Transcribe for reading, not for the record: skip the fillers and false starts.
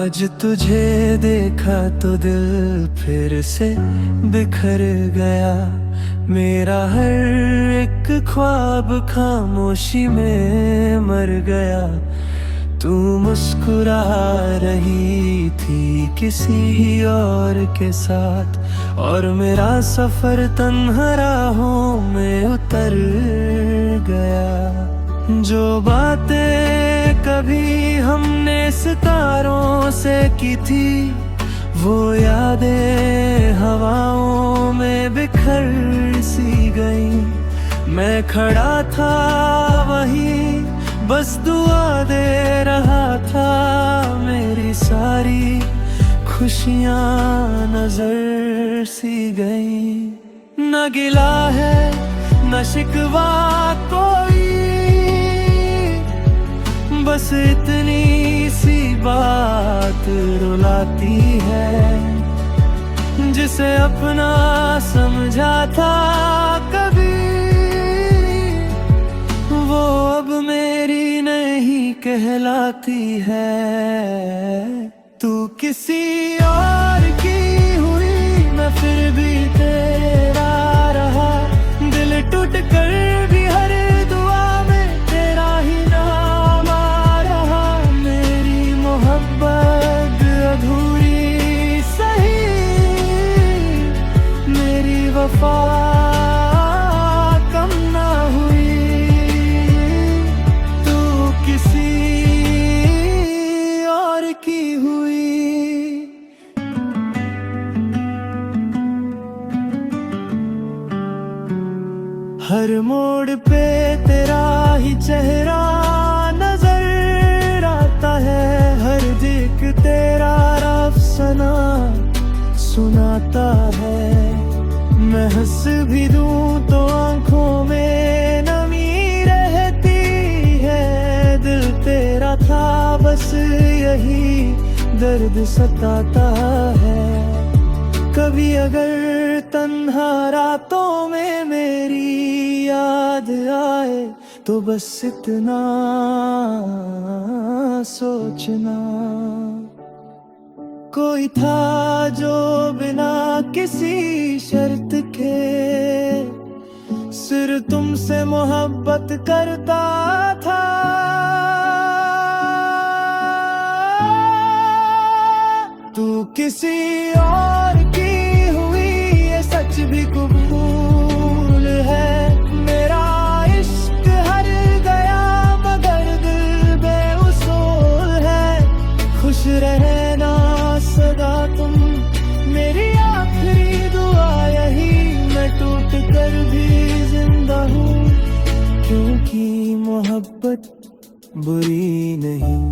आज तुझे देखा तो दिल फिर से बिखर गया, मेरा हर एक ख्वाब खामोशी में मर गया। तू मुस्कुरा रही थी किसी और के साथ, और मेरा सफर तन्हा राहों में उतर गया। जो बातें कभी हमने सितारों से की थी, वो यादें हवाओं में बिखर सी गई। मैं खड़ा था वहीं, बस दुआ दे रहा था, मेरी सारी खुशियाँ नजर सी गई। न गिला है न शिकवा कोई, बस इतनी सी बात रुलाती है। जिसे अपना समझा था कभी, वो अब मेरी नहीं कहलाती है। तू किसी और की हुई, मैं फिर भी तेरा रहा। दिल टूट कर भी हर दुआ में तेरा ही नाम आ रहा। मेरी मोहब्बत अधूरी सही, मेरी वफा कम ना हुई। तू किसी और की हुई। हर मोड़ पे तेरा ही चेहरा नजर आता है, हर दिक तेरा अफसाना सुनाता है। मैं हंस भी दूं तो आंखों में नमी रहती है। दिल तेरा था बस यही दर्द सताता है। कभी अगर तन्हा रातों में मेरी याद आए, तो बस इतना सोचना। कोई था जो बिना किसी शर्त के सिर्फ तुमसे मोहब्बत करता था। तू किसी और की हुई, ये सच भी कबूल है। मेरा इश्क हर गया मगर दिल बेउसूल है। खुश रहना सदा तुम, मेरी आखिरी दुआ यही। मैं टूट कर भी जिंदा हूँ, क्योंकि मोहब्बत बुरी नहीं।